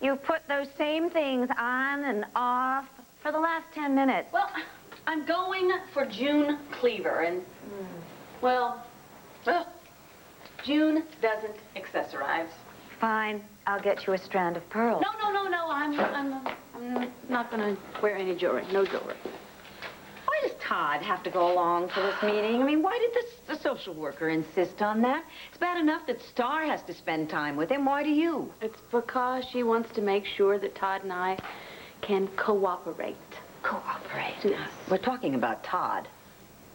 You've put those same things on and off for the last 10 minutes. Well, I'm going for June Cleaver, and, well, June doesn't accessorize. Fine, I'll get you a strand of pearls. No. I'm not gonna wear any jewelry. No jewelry. Why does Todd have to go along for this meeting? I mean, why did the social worker insist on that? It's bad enough that Star has to spend time with him. Why do you? It's because she wants to make sure that Todd and I can cooperate. Cooperate? Yes. We're talking about Todd.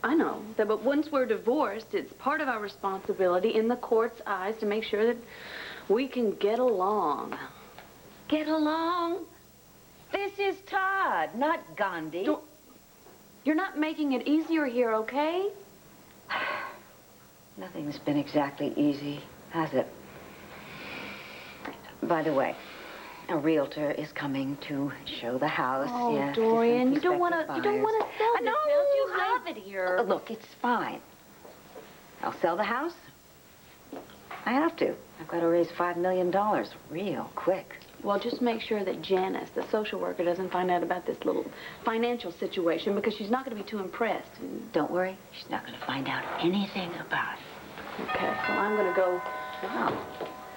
I know, but once we're divorced, it's part of our responsibility in the court's eyes to make sure that we can get along. Get along? This is Todd, not Gandhi. You're not making it easier here, okay? Nothing's been exactly easy, has it? By the way, a realtor is coming to show the house. Oh, yeah, Dorian, you don't want to sell this No, house. You I'll- have it here. Look, it's fine. I'll sell the house. I have to. I've got to raise $5 million real quick. Well, just make sure that Janice, the social worker, doesn't find out about this little financial situation because she's not going to be too impressed. Don't worry. She's not going to find out anything about it. Okay, well, I'm going to go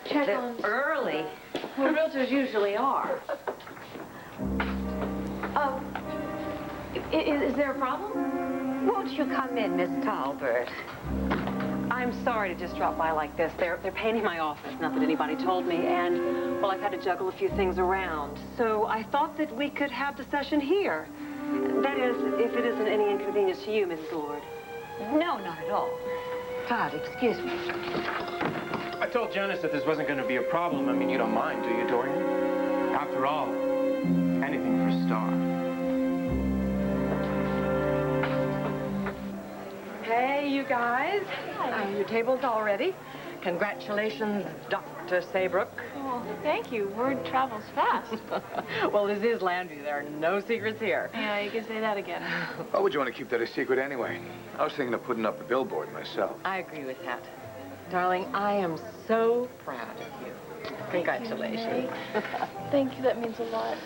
check They're on... early. Well, realtors usually are. Is there a problem? Won't you come in, Miss Talbert? I'm sorry to just drop by like this. They're painting my office, not that anybody told me, and, well, I've had to juggle a few things around. So I thought that we could have the session here. That is, if it isn't any inconvenience to you, Mrs. Lord. No, not at all. Todd, excuse me. I told Janice that this wasn't going to be a problem. I mean, you don't mind, do you, Dorian? After all, anything for Star. Hey, you guys. Your table's all ready. Congratulations, Dr. Saybrook. Oh, thank you. Word travels fast. Well, this is Landry. There are no secrets here. Yeah, you can say that again. Why would you want to keep that a secret anyway? I was thinking of putting up a billboard myself. I agree with that. Darling, I am so proud of you. Congratulations. Thank you. That means a lot.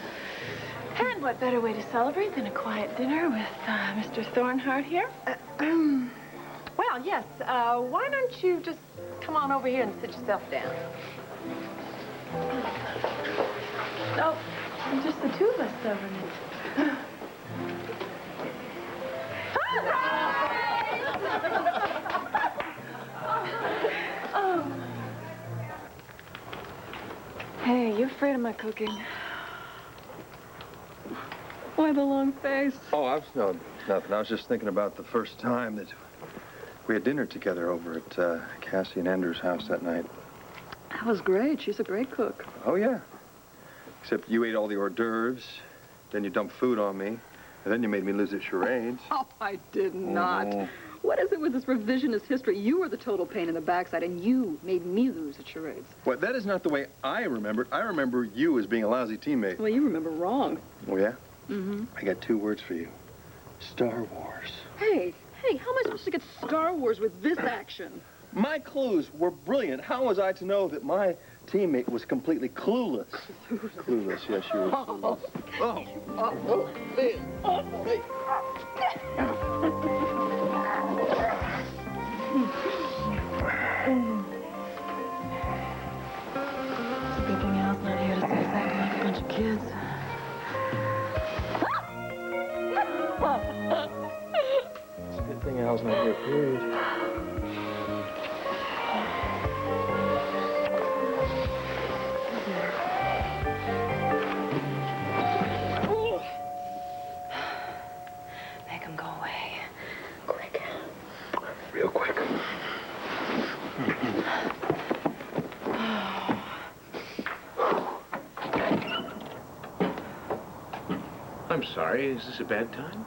And what better way to celebrate than a quiet dinner with Mr. Thornhart here? Well, yes. Why don't you just come on over here and sit yourself down? Oh, just the two of us, Silverman. Oh. Hey, you afraid of my cooking? Why the long face? Oh, no, nothing. I was just thinking about the first time that we had dinner together over at Cassie and Andrew's house that night. That was great. She's a great cook. Oh, yeah. Except you ate all the hors d'oeuvres, then you dumped food on me, and then you made me lose at charades. Oh, I did not. What is it with this revisionist history? You were the total pain in the backside, and you made me lose at charades. Well, that is not the way I remember it. I remember you as being a lousy teammate. Well, you remember wrong. Oh, yeah? Mm-hmm. I got 2 words for you. Star Wars. Hey, how am I supposed to get Star Wars with this action? My clues were brilliant. How was I to know that my teammate was completely clueless? Clueless, yes, you were clueless. Oh, man. Oh, hey. It's a good thing Al's not here to see us acting like a bunch of kids. It's a good thing Al's not here, period. Make him go away. Quick. Real quick. I'm sorry, is this a bad time?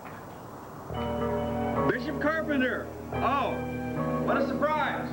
Bishop Carpenter! Oh, what a surprise!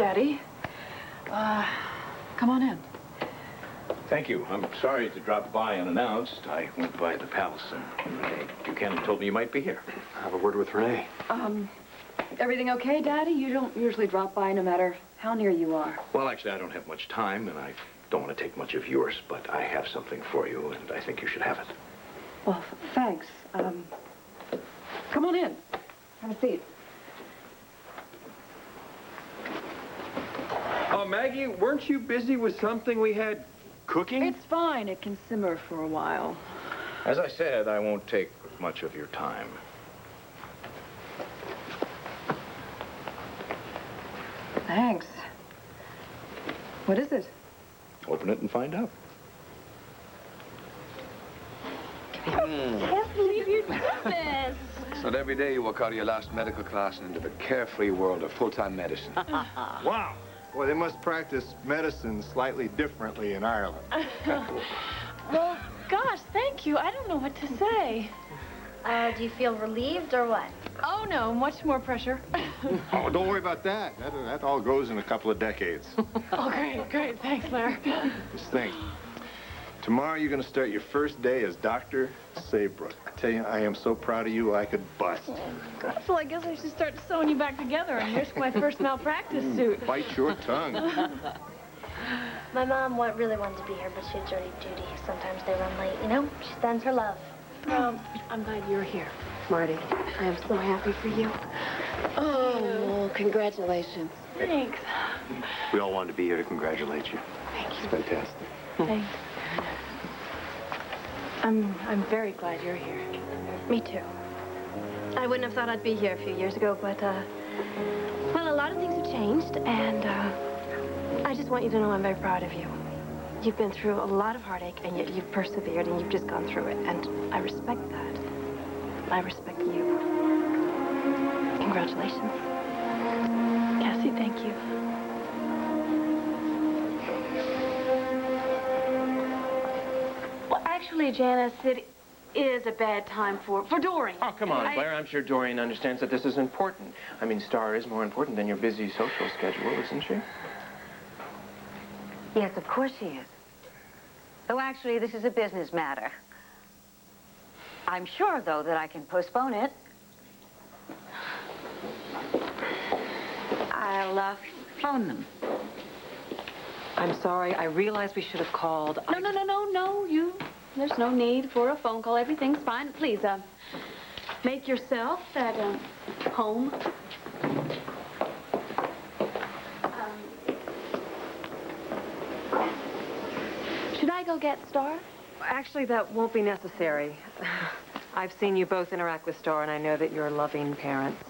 Daddy. Come on in. Thank you. I'm sorry to drop by unannounced. I went by the palace and Renee Buchanan told me you might be here. Have a word with Renee. Everything okay, Daddy? You don't usually drop by no matter how near you are. Well, actually, I don't have much time, and I don't want to take much of yours, but I have something for you, and I think you should have it. Well, thanks. Come on in. Have a seat. Maggie, weren't you busy with something we had cooking? It's fine. It can simmer for a while. As I said, I won't take much of your time. Thanks. What is it? Open it and find out. Can't believe you did this. It's not every day you walk out of your last medical class and into the carefree world of full-time medicine. Wow. Well, they must practice medicine slightly differently in Ireland. Well, gosh, thank you. I don't know what to say. Do you feel relieved or what? Oh, no, much more pressure. Oh, don't worry about that. That all goes in a couple of decades. Oh, great. Thanks, Larry. Just think. Tomorrow you're going to start your first day as Dr. Saybrook. I tell you, I am so proud of you, I could bust. Gosh, well, I guess I should start sewing you back together and risk my first malpractice suit. Bite your tongue. My mom really wanted to be here, but she had jury duty. Sometimes they run late, you know? She sends her love. I'm glad you're here, Marty. I am so happy for you. Oh, congratulations. Thanks. We all wanted to be here to congratulate you. Thank you. It's fantastic. Thanks. I'm very glad you're here. Me too. I wouldn't have thought I'd be here a few years ago, but, well, a lot of things have changed, and, I just want you to know I'm very proud of you. You've been through a lot of heartache, and yet you've persevered, and you've just gone through it, and I respect that. I respect you. Congratulations. Cassie, thank you. Well, actually, Janice, it is a bad time for Doreen. Oh, come on, Blair. I'm sure Doreen understands that this is important. I mean, Star is more important than your busy social schedule, isn't she? Yes, of course she is. Though actually, this is a business matter. I'm sure, though, that I can postpone it. I'll phone them. I'm sorry. I realize we should have called. No. There's no need for a phone call. Everything's fine. Please, make yourself at home. Should I go get Star? Actually, that won't be necessary. I've seen you both interact with Star, and I know that you're loving parents.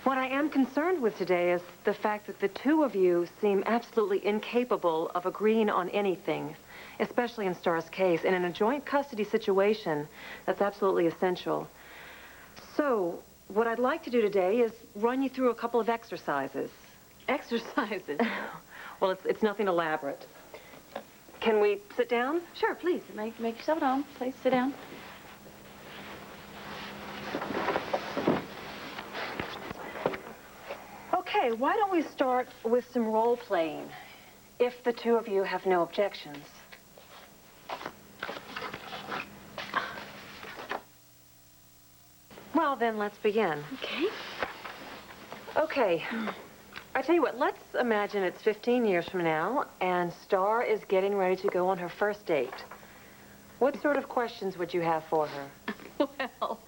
What I am concerned with today is the fact that the two of you seem absolutely incapable of agreeing on anything, especially in Star's case. And in a joint custody situation, that's absolutely essential. So, what I'd like to do today is run you through a couple of exercises. Exercises? Well, it's nothing elaborate. Can we sit down? Sure, please. Make yourself at home. Please sit down. Okay, why don't we start with some role-playing, if the two of you have no objections. Well, then, let's begin. Okay. Okay. I tell you what, let's imagine it's 15 years from now, and Star is getting ready to go on her first date. What sort of questions would you have for her? Well,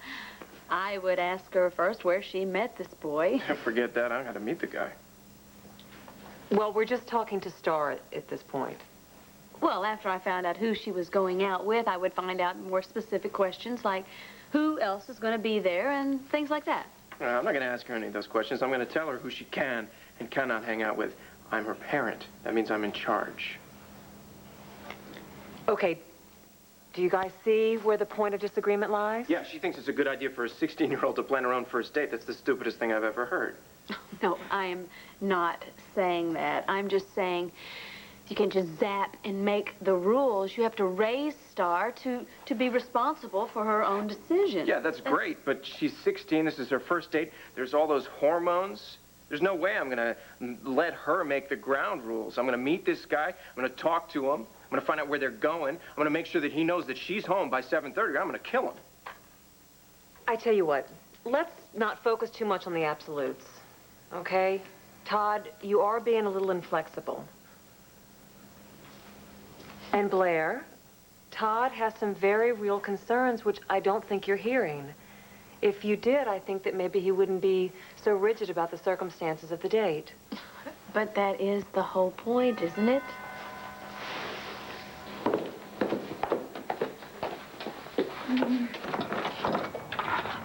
I would ask her first where she met this boy. Forget that. I gotta meet the guy. Well, we're just talking to Star at this point. Well, after I found out who she was going out with, I would find out more specific questions like who else is going to be there and things like that. I'm not gonna ask her any of those questions. I'm gonna tell her who she can and cannot hang out with. I'm her parent. That means I'm in charge. Okay. Do you guys see where the point of disagreement lies? Yeah, she thinks it's a good idea for a 16-year-old to plan her own first date. That's the stupidest thing I've ever heard. No, I am not saying that. I'm just saying you can't just zap and make the rules. You have to raise Star to be responsible for her own decisions. Yeah, that's great, but she's 16. This is her first date. There's all those hormones. There's no way I'm gonna let her make the ground rules. I'm gonna meet this guy. I'm gonna talk to him. I'm gonna find out where they're going. I'm gonna make sure that he knows that she's home by 7:30. I'm gonna kill him. I tell you what, let's not focus too much on the absolutes, okay? Todd, you are being a little inflexible. And Blair, Todd has some very real concerns which I don't think you're hearing. If you did, I think that maybe he wouldn't be so rigid about the circumstances of the date. But that is the whole point, isn't it?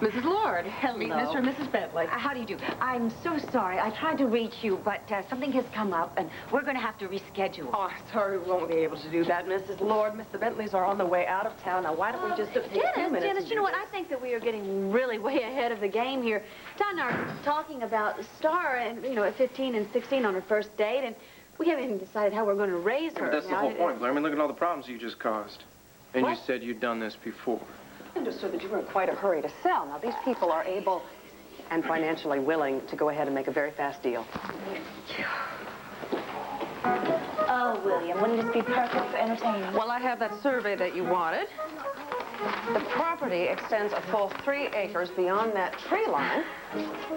Mrs. Lord. Hello. Meet Mr. and Mrs. Bentley. How do you do? I'm so sorry. I tried to reach you, but something has come up, and we're going to have to reschedule. Oh, sorry, we won't be able to do that, Mrs. Lord. Mr. Bentleys are on the way out of town. Now, why don't we just take a few minutes? Janice, you know what? I think that we are getting really way ahead of the game here. Todd and I are talking about Star, and at 15 and 16 on her first date, and we haven't even decided how we're going to raise her. That's the whole point, Blair. I mean, look at all the problems you just caused. And you said you'd done this before. I understood that you were in quite a hurry to sell. Now, these people are able and financially willing to go ahead and make a very fast deal. Oh, William, wouldn't this be perfect for entertainment? Well, I have that survey that you wanted. The property extends a full 3 acres beyond that tree line.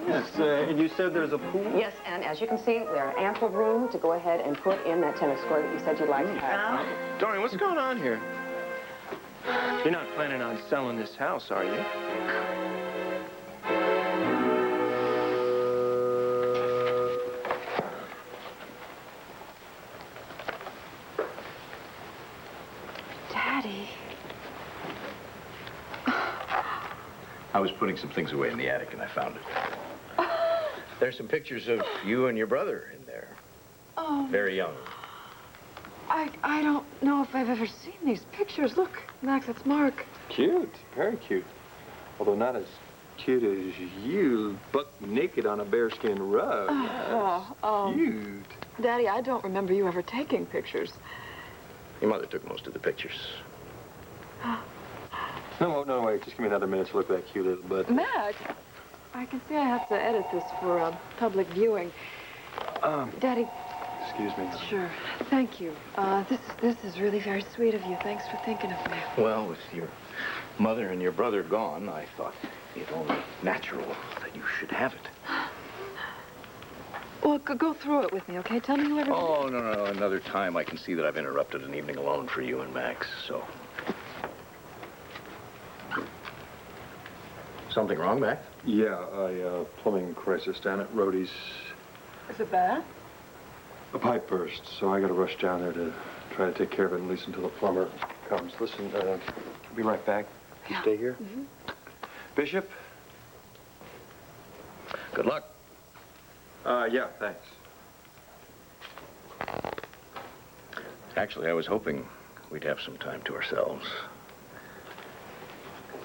Yes, and you said there's a pool? Yes, and as you can see, there are ample room to go ahead and put in that tennis court that you said you'd like to have. Doreen, what's going on here? You're not planning on selling this house, are you? Daddy. I was putting some things away in the attic and I found it. There's some pictures of you and your brother in there. Oh. Very young. I don't know if I've ever seen these pictures. Look, Max, that's Mark. Cute, very cute. Although not as cute as you, buck naked on a bearskin rug. Cute. Daddy, I don't remember you ever taking pictures. Your mother took most of the pictures. No, wait, just give me another minute to look at that cute little butt. Max, I can see I have to edit this for public viewing. Daddy. Excuse me. Sure. Thank you. This is really very sweet of you. Thanks for thinking of me. Well, with your mother and your brother gone, I thought it only natural that you should have it. Well, go through it with me, okay? Tell me who everybody... Oh, no. Another time I can see that I've interrupted an evening alone for you and Max, so... Something wrong, Max? Yeah, plumbing crisis down at Rhodey's. Is it bad? A pipe burst, so I gotta rush down there to try to take care of it, at least until the plumber comes. Listen, I'll be right back. You stay here? Mm-hmm. Bishop? Good luck. Yeah, thanks. Actually, I was hoping we'd have some time to ourselves.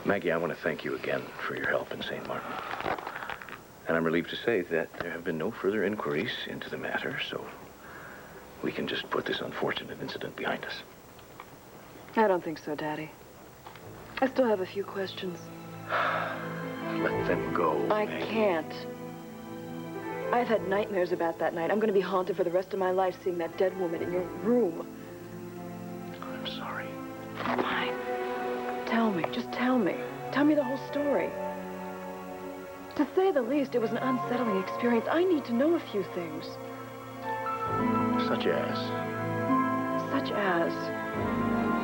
Maggie, I want to thank you again for your help in St. Martin. And I'm relieved to say that there have been no further inquiries into the matter, so we can just put this unfortunate incident behind us. I don't think so, Daddy. I still have a few questions. Let them go, I Maggie. can't. I've had nightmares about that night. I'm going to be haunted for the rest of my life seeing that dead woman in your room. I'm sorry. Fine. Tell me. Just tell me. Tell me the whole story. To say the least, it was an unsettling experience. I need to know a few things. Such as? Such as,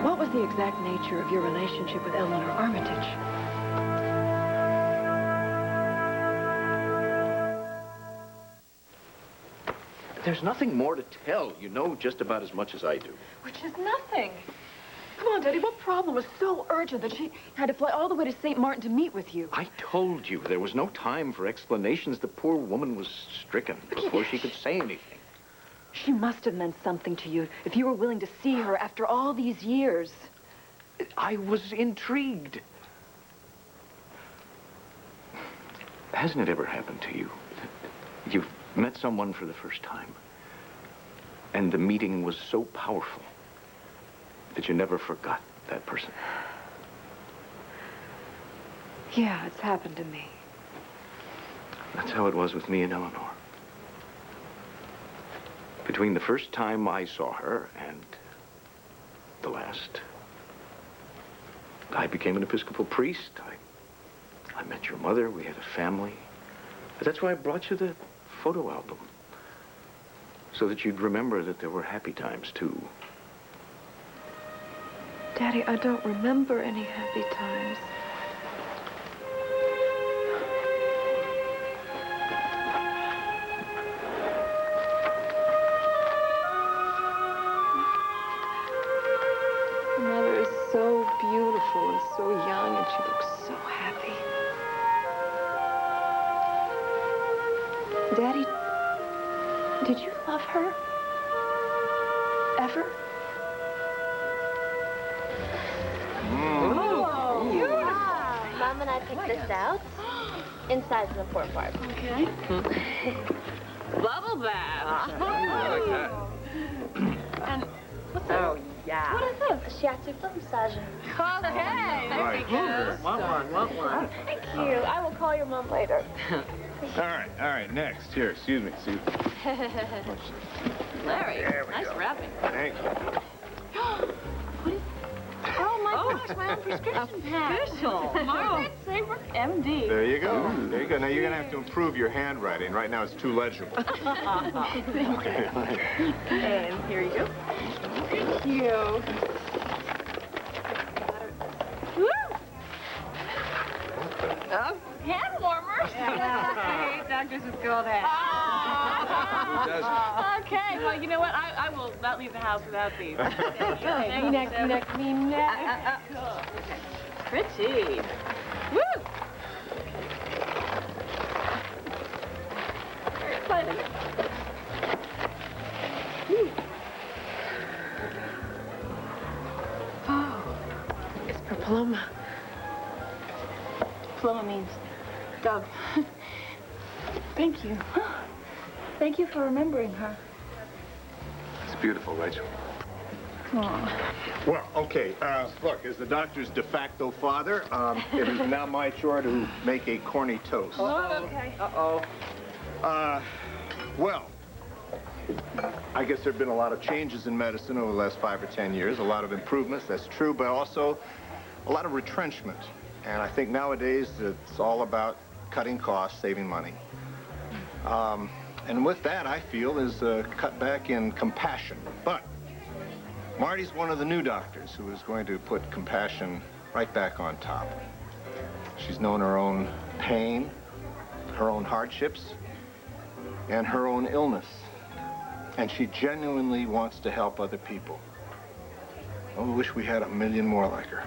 what was the exact nature of your relationship with Eleanor Armitage? There's nothing more to tell. You know just about as much as I do. Which is nothing. Come on, Daddy, what problem was so urgent that she had to fly all the way to St. Martin to meet with you? I told you there was no time for explanations. The poor woman was stricken before she could say anything. She must have meant something to you if you were willing to see her after all these years. I was intrigued. Hasn't it ever happened to you? You've met someone for the first time, and the meeting was so powerful that you never forgot that person. Yeah, it's happened to me. That's how it was with me and Eleanor. Between the first time I saw her and the last, I became an Episcopal priest. I met your mother. We had a family. That's why I brought you the photo album. So that you'd remember that there were happy times, too. Daddy, I don't remember any happy times. Mother is so beautiful and so young, and she looks so happy. Daddy, did you love her? Ever? Mom and I picked this out. Inside's an important part. Okay. Bubble bath. I like that. And what's this? What is this? A shiatsu foot massager. Okay. There we go. Want one. Thank you. I will call your mom later. All right, next. Here, excuse me. Larry, nice wrapping. Thank you. Oh my gosh, my own prescription pad. Official. Margaret Saybrook, MD. There you go. There you go. Now you're gonna have to improve your handwriting. Right now it's too legible. Okay. And here you go. Thank you. Woo! Hand warmers. I hate doctors with cold hands. Who doesn't? Okay, well, you know what? I will not leave the house without these. Me next. Pretty. Woo! Very exciting. Oh, it's for Paloma. Paloma means dove. Thank you. Thank you for remembering her. It's beautiful, Rachel. Aw. Well, okay. Look, as the doctor's de facto father, it is now my chore to make a corny toast. Okay. Well, I guess there have been a lot of changes in medicine over the last 5 or 10 years, a lot of improvements, that's true, but also a lot of retrenchment. And I think nowadays it's all about cutting costs, saving money. And with that, I feel, is a cutback in compassion. But Marty's one of the new doctors who is going to put compassion right back on top. She's known her own pain, her own hardships, and her own illness. And she genuinely wants to help other people. I wish we had 1 million more like her.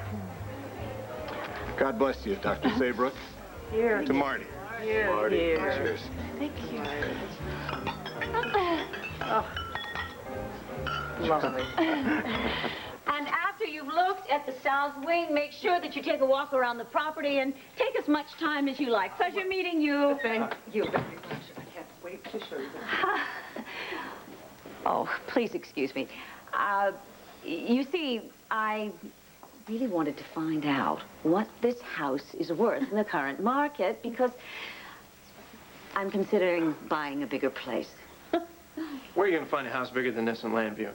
God bless you, Dr. Saybrook. Here. To Marty. Here. Marty, Here. cheers. Thank you. Oh. Lovely. And after you've looked at the south wing, make sure that you take a walk around the property and take as much time as you like. Pleasure meeting you. Thank you very much. I can't wait to show you this. Oh, please excuse me. You see, I really wanted to find out what this house is worth in the current market because I'm considering buying a bigger place. Where are you going to find a house bigger than this in Landview?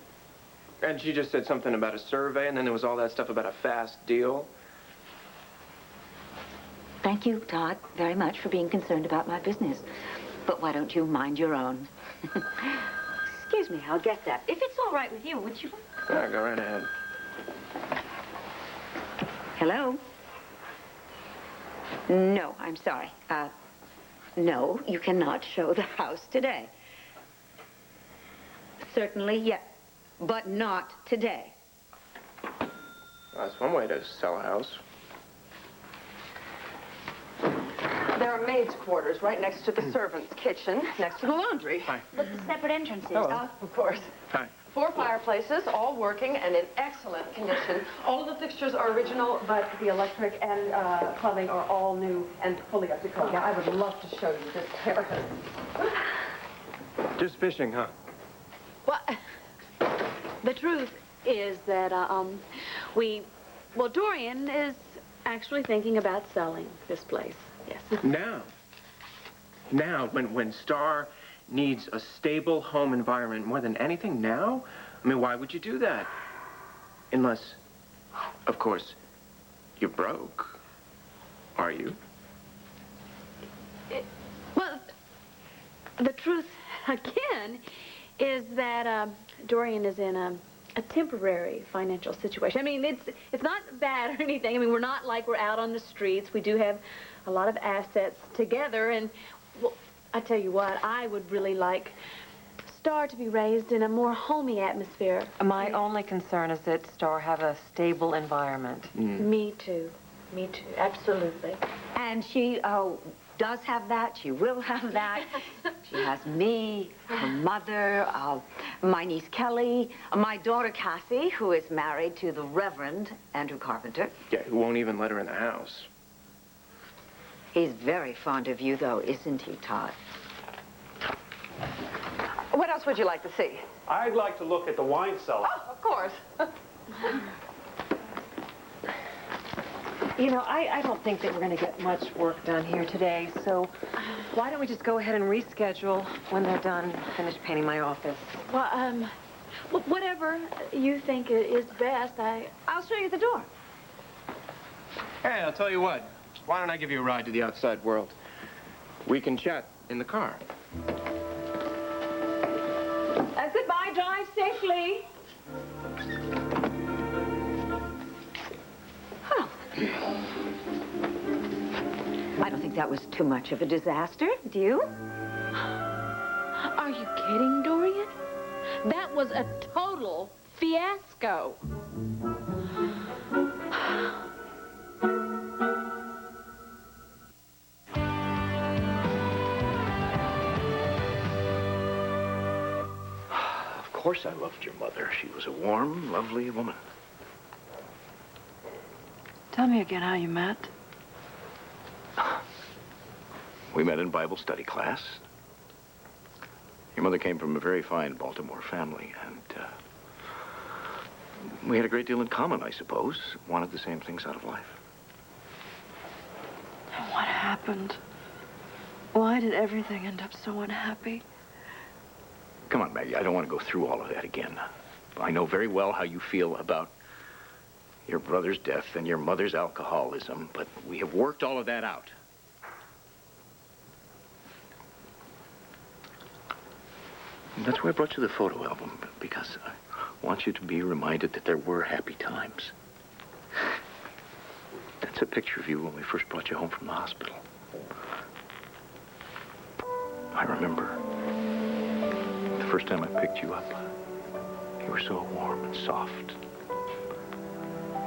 And she just said something about a survey, and then there was all that stuff about a fast deal. Thank you, Todd, very much for being concerned about my business. But why don't you mind your own? Excuse me, I'll get that. If it's all right with you, would you? Yeah, go right ahead. Hello? No, I'm sorry. No, you cannot show the house today. Certainly, yes, but not today. Well, that's one way to sell a house. There are maids' quarters right next to the servants' kitchen, next to the laundry. Hi. With the separate entrances. Hello. Of course. Hi. 4 fireplaces, all working and in excellent condition. All of the fixtures are original, but the electric and plumbing are all new and fully up to code. Yeah, I would love to show you this terrace. Just fishing, huh? Well, the truth is that, Dorian is actually thinking about selling this place. Yes. Now, when Star needs a stable home environment more than anything now. I mean, why would you do that? Unless, of course, you're broke. Are you? Well, the truth, again, is that Dorian is in a temporary financial situation. I mean, it's not bad or anything. I mean, we're not like we're out on the streets. We do have a lot of assets together, and well, I tell you what, I would really like Star to be raised in a more homey atmosphere. My only concern is that Star have a stable environment. Me too. Me too. Absolutely. And she does have that. She will have that. She has me, her mother, my niece Kelly, my daughter Cassie, who is married to the Reverend Andrew Carpenter. Yeah, who won't even let her in the house. He's very fond of you, though, isn't he, Todd? What else would you like to see? I'd like to look at the wine cellar. Oh, of course. You know, I don't think that we're going to get much work done here today, so why don't we just go ahead and reschedule when they're done, finish painting my office? Well, whatever you think is best, I'll show you the door. Hey, I'll tell you what. Why don't I give you a ride to the outside world? We can chat in the car. Goodbye, drive safely. I don't think that was too much of a disaster, do you? Are you kidding, Dorian? That was a total fiasco. Of course I loved your mother. She was a warm, lovely woman. Tell me again how you met. We met in Bible study class. Your mother came from a very fine Baltimore family, and we had a great deal in common, I suppose. Wanted the same things out of life. What happened? Why did everything end up so unhappy? Come on, Maggie, I don't want to go through all of that again. I know very well how you feel about your brother's death and your mother's alcoholism, but we have worked all of that out. And that's why I brought you the photo album, because I want you to be reminded that there were happy times. That's a picture of you when we first brought you home from the hospital. I remember the first time I picked you up. You were so warm and soft.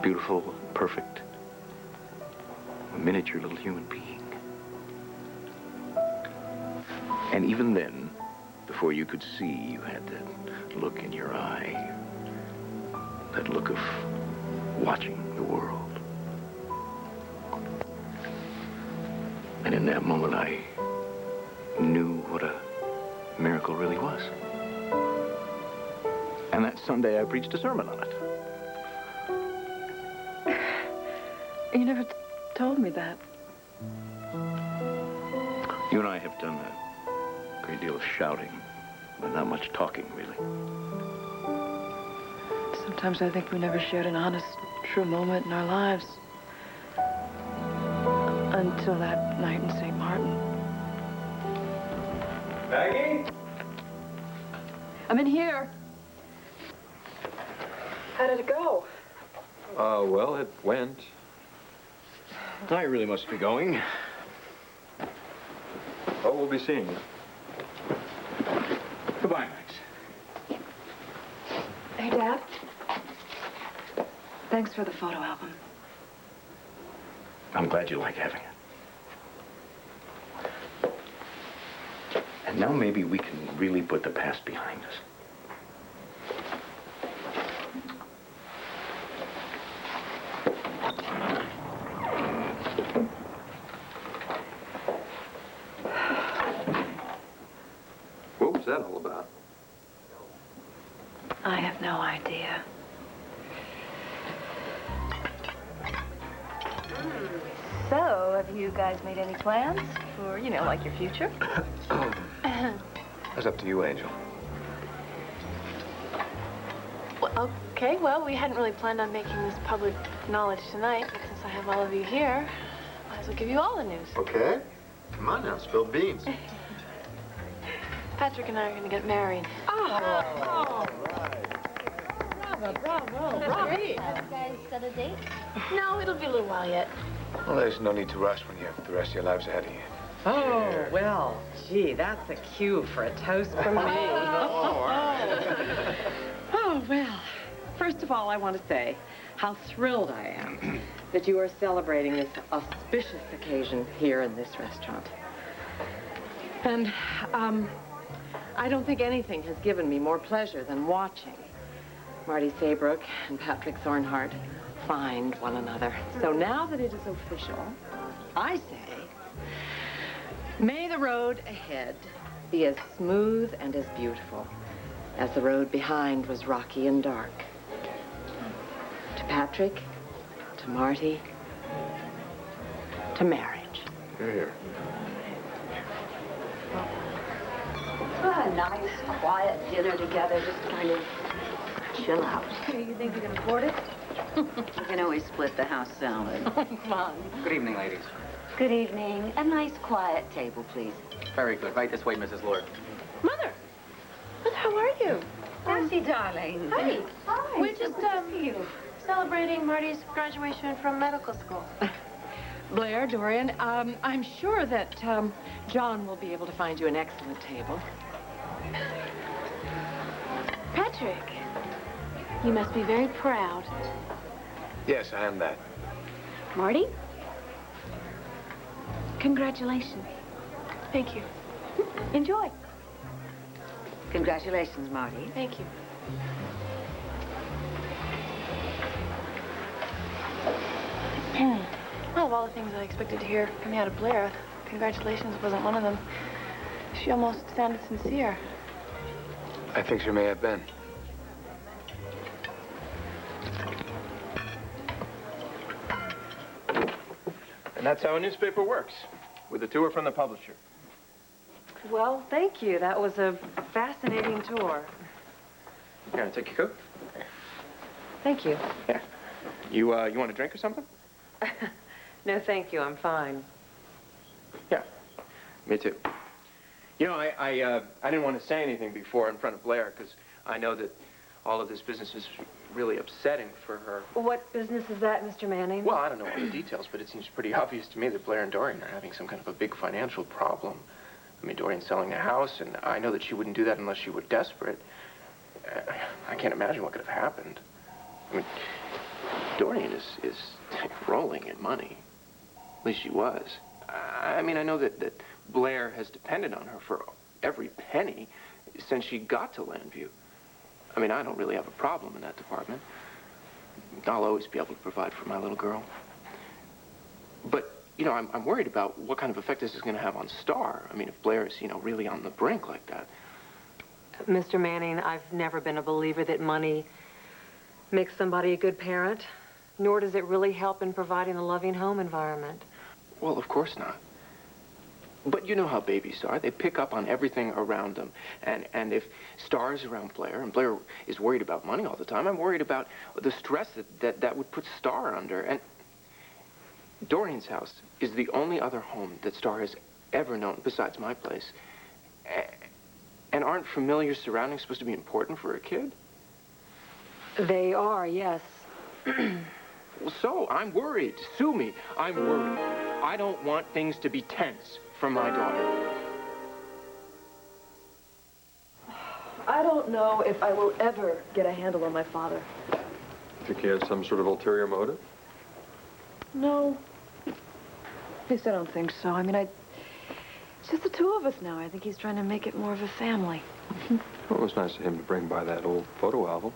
Beautiful, perfect. A miniature little human being. And even then, before you could see, you had that look in your eye. That look of watching the world. And in that moment, I knew what a miracle really was. And that Sunday, I preached a sermon on it. You never told me that. You and I have done a great deal of shouting, but not much talking, really. Sometimes I think we never shared an honest, true moment in our lives. Until that night in St. Martin. Maggie? I'm in here. How did it go? Well, it went. I really must be going. Oh, we'll be seeing you. Goodbye, Max. Hey, Dad. Thanks for the photo album. I'm glad you like having it. And now maybe we can really put the past behind us. What was that all about? I have no idea. So, have you guys made any plans for, like your future? It's up to you, Angel. Well, okay, well, we hadn't really planned on making this public knowledge tonight, but since I have all of you here, might as well give you all the news. Okay. Come on now, spill beans. Patrick and I are going to get married. Oh. Bravo. Have you guys set a date? No, it'll be a little while yet. Well, there's no need to rush when you have the rest of your lives ahead of you. Oh, well, gee, that's a cue for a toast from me. Oh, well, first of all, I want to say how thrilled I am that you are celebrating this auspicious occasion here in this restaurant. And, I don't think anything has given me more pleasure than watching Marty Saybrook and Patrick Thornhart find one another. So now that it is official, I say, may the road ahead be as smooth and as beautiful as the road behind was rocky and dark. To Patrick, to Marty, to marriage. Here. A nice, quiet dinner together, just kind of chill out. You think you can afford it? You can always split the house salad. Come on. Good evening, ladies. Good evening. A nice, quiet table, please. Very good. Right this way, Mrs. Lord. Mother, how are you? Bessie, darling. Hi. Hi. We're just, celebrating Marty's graduation from medical school. Blair, Dorian, I'm sure that John will be able to find you an excellent table. Patrick, you must be very proud. Yes, I am that. Marty? Congratulations. Thank you. Enjoy. Congratulations, Marty. Thank you. Well, of all the things I expected to hear coming out of Blair, congratulations wasn't one of them. She almost sounded sincere. I think she may have been. And that's how a newspaper works, with a tour from the publisher. Well, thank you. That was a fascinating tour. Here, I'll take your coat. Thank you. Yeah. You want a drink or something? No, thank you. I'm fine. Yeah, me too. You know, I didn't want to say anything before in front of Blair, because I know that all of this business is really upsetting for her. What business is that, Mr. Manning? Well, I don't know all the details, but it seems pretty obvious to me that Blair and Dorian are having some kind of a big financial problem. I mean, Dorian's selling a house, and I know that she wouldn't do that unless she were desperate. I can't imagine what could have happened. I mean, Dorian is rolling in money. At least she was. I mean, I know that Blair has depended on her for every penny since she got to Landview. I mean, I don't really have a problem in that department. I'll always be able to provide for my little girl. But, you know, I'm worried about what kind of effect this is going to have on Star. I mean, if Blair is, you know, really on the brink like that. Mr. Manning, I've never been a believer that money makes somebody a good parent, nor does it really help in providing a loving home environment. Well, of course not. But you know how babies are. They pick up on everything around them. And if Star is around Blair, and Blair is worried about money all the time, I'm worried about the stress that would put Star under. And Dorian's house is the only other home that Star has ever known besides my place. And aren't familiar surroundings supposed to be important for a kid? They are, yes. Well, so I'm worried. Sue me. I'm worried. I don't want things to be tense for my daughter. I don't know if I will ever get a handle on my father. Think he has some sort of ulterior motive? No. At least I don't think so. I mean, it's just the two of us now. I think he's trying to make it more of a family. Well, it was nice of him to bring by that old photo album.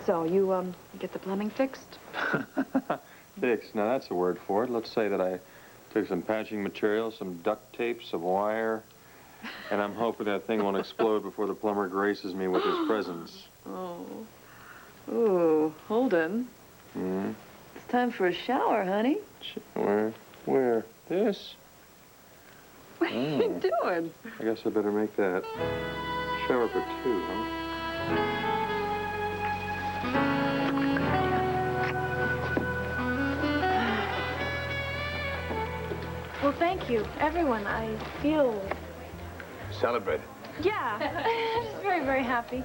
So, you, get the plumbing fixed? Fixed. Now, that's the word for it. Let's say that I took some patching material, some duct tape, some wire, and I'm hoping that thing won't explode before the plumber graces me with his presence. Oh. Ooh, Holden. Hmm? It's time for a shower, honey. Where? This? What are you doing? I guess I better make that shower for two, huh? Well, thank you, everyone. I feel, Celebrate. yeah, just very, very happy.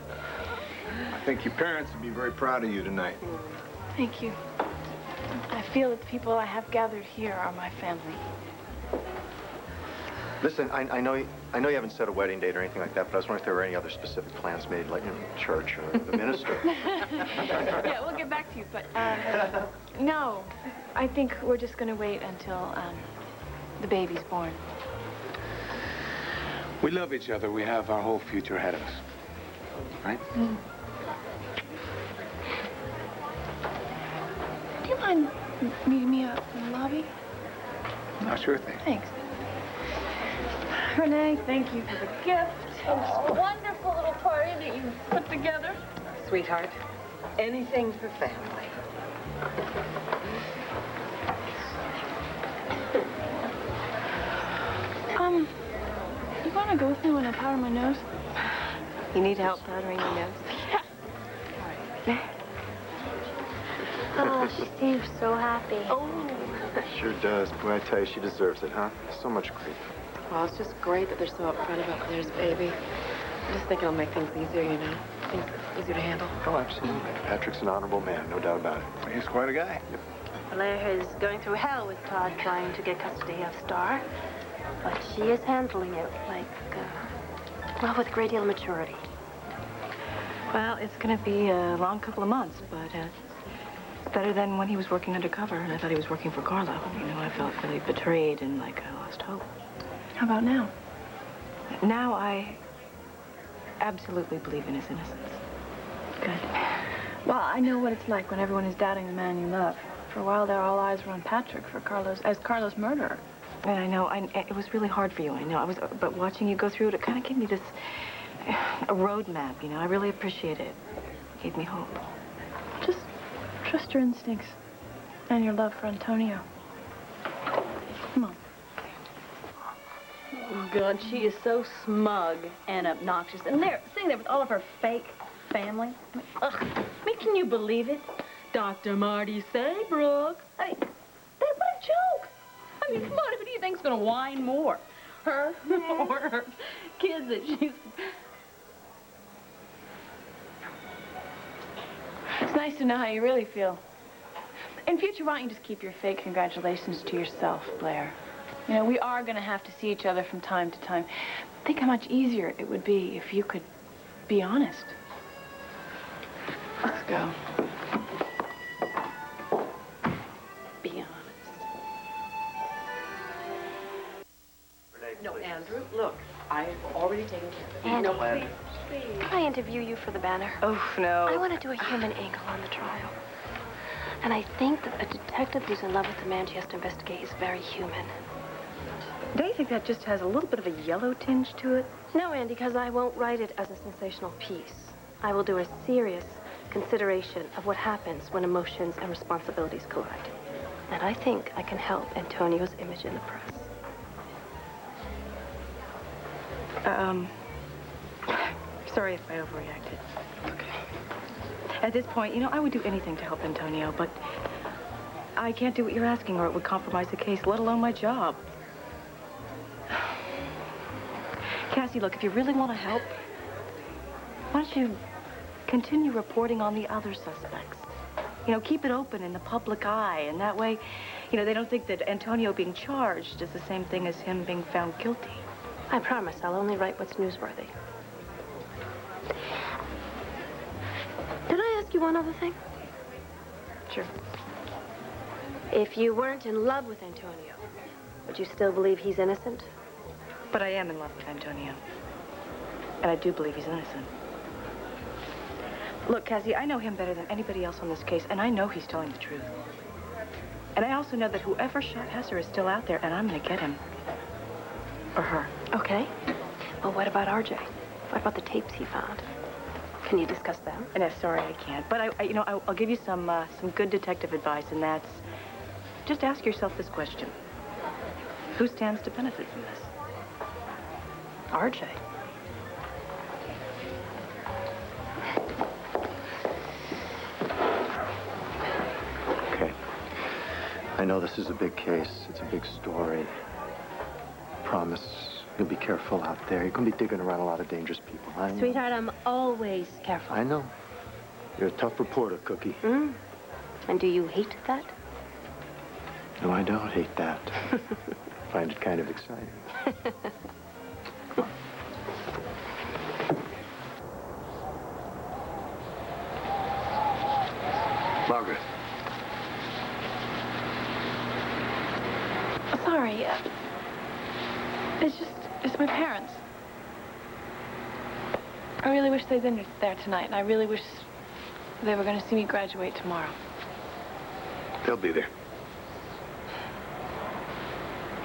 I think your parents would be very proud of you tonight. Thank you. I feel that the people I have gathered here are my family. Listen, I know you haven't set a wedding date or anything like that, but I was wondering if there were any other specific plans made, like in church or the minister. Yeah, we'll get back to you, but no, I think we're just going to wait until the baby's born. We love each other. We have our whole future ahead of us. Right? Mm. Do you mind meeting me out in the lobby? Oh, sure thing. Thanks. Renee, thank you for the gift. This wonderful little party that you put together. Sweetheart, anything for family. You want to go with me when I powder my nose? You need help powdering your nose? Oh, she seems so happy. Oh. Sure does. Boy, I tell you, she deserves it, huh? So much grief. Well, it's just great that they're so upfront about Claire's baby. I just think it'll make things easier, you know? Things easier to handle. Oh, absolutely. Patrick's an honorable man, no doubt about it. He's quite a guy. Blair is going through hell with Todd trying to get custody of Star. But she is handling it like, well, with a great deal of maturity. Well, it's going to be a long couple of months, but it's better than when he was working undercover and I thought he was working for Carlo. You know, I felt really betrayed and like I lost hope. How about now? Now I absolutely believe in his innocence. Good. Well, I know what it's like when everyone is doubting the man you love. For a while there, all eyes were on Patrick as Carlo's murderer. And I know, it was really hard for you, I know. But watching you go through it, it kind of gave me this, a roadmap, you know. I really appreciate it. It gave me hope. Just trust your instincts and your love for Antonio. Come on. Oh, God, she is so smug and obnoxious. And there, sitting there with all of her fake family. Ugh. I mean, can you believe it? Dr. Marty Saybrook. I mean, what a joke. I mean, come on, who do you think's going to whine more? Her or her kids that she's... It's nice to know how you really feel. In future, why don't you just keep your fake congratulations to yourself, Blair? You know, we are going to have to see each other from time to time. Think how much easier it would be if you could be honest. Let's go. Be honest. No, Andrew, look, I've already taken care of it. Andy, please. Can I interview you for the Banner? Oh, no. I want to do a human angle on the trial. And I think that a detective who's in love with the man she has to investigate is very human. Don't you think that just has a little bit of a yellow tinge to it? No, Andy, because I won't write it as a sensational piece. I will do a serious consideration of what happens when emotions and responsibilities collide. And I think I can help Antonio's image in the press. Sorry if I overreacted. Okay. At this point, you know, I would do anything to help Antonio, but I can't do what you're asking or it would compromise the case, let alone my job. Cassie, look, if you really want to help, why don't you continue reporting on the other suspects? You know, keep it open in the public eye, and that way, you know, they don't think that Antonio being charged is the same thing as him being found guilty. I promise I'll only write what's newsworthy. Did I ask you one other thing? Sure. If you weren't in love with Antonio, would you still believe he's innocent? But I am in love with Antonio. And I do believe he's innocent. Look, Cassie, I know him better than anybody else on this case, and I know he's telling the truth. And I also know that whoever shot Hesser is still out there, and I'm going to get him. Or her. Okay. Well, what about RJ? What about the tapes he found? Can you discuss them? No, sorry, I can't. But I'll give you some good detective advice, and that's just ask yourself this question: who stands to benefit from this? RJ. Okay. I know this is a big case. It's a big story. Promise you'll be careful out there. You're going to be digging around a lot of dangerous people. I know. Sweetheart, I'm always careful. I know. You're a tough reporter, Cookie. Mm. And do you hate that? No, I don't hate that. Find it kind of exciting. Margaret. Sorry. It's my parents. I really wish they'd been there tonight, and I really wish they were going to see me graduate tomorrow. They'll be there.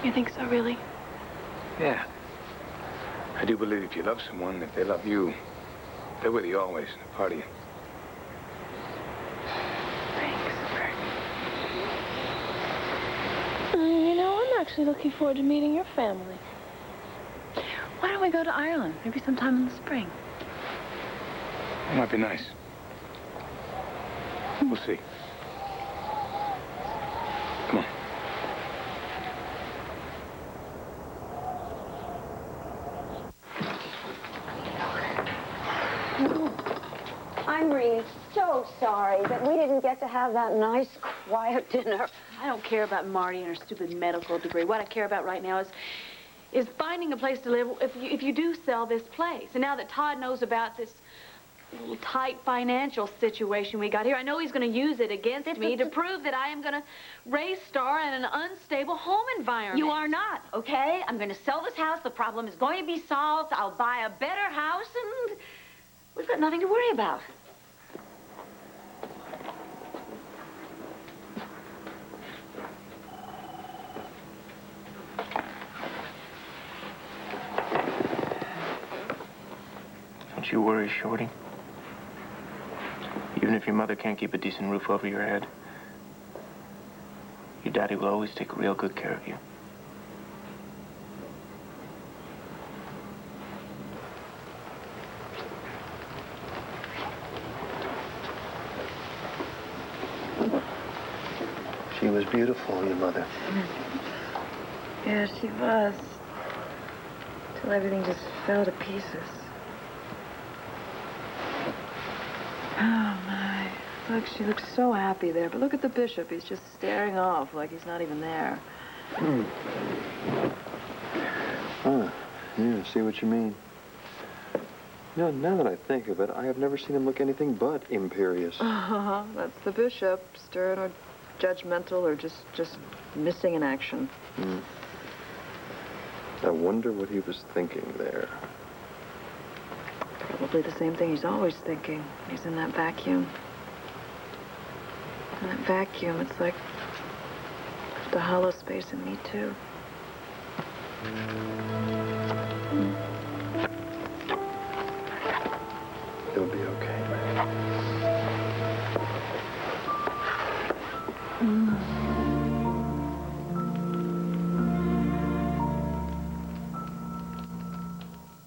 You think so, really? Yeah. I do believe if you love someone, if they love you, they're with you always, and a part of you. You know, I'm actually looking forward to meeting your family. Why don't we go to Ireland? Maybe sometime in the spring. It might be nice. We'll see. Come on. I'm really so sorry that we didn't get to have that nice, quiet dinner. I don't care about Marty and her stupid medical degree. What I care about right now is finding a place to live if you do sell this place. And now that Todd knows about this little tight financial situation we got here, I know he's going to use it against me to prove that I am going to raise Star in an unstable home environment. You are not, okay? I'm going to sell this house. The problem is going to be solved. I'll buy a better house, and we've got nothing to worry about. Don't you worry, Shorty. Even if your mother can't keep a decent roof over your head, your daddy will always take real good care of you. She was beautiful, your mother. Yeah, she was. Till everything just fell to pieces. Oh, my. Look, she looks so happy there. But look at the bishop. He's just staring off like he's not even there. Huh. Yeah, I see what you mean. You know, now that I think of it, I have never seen him look anything but imperious. Uh-huh. That's the bishop. Stern or judgmental or just missing in action. I wonder what he was thinking there. Probably the same thing he's always thinking. He's in that vacuum. In that vacuum, it's like the hollow space in me, too. It'll be okay.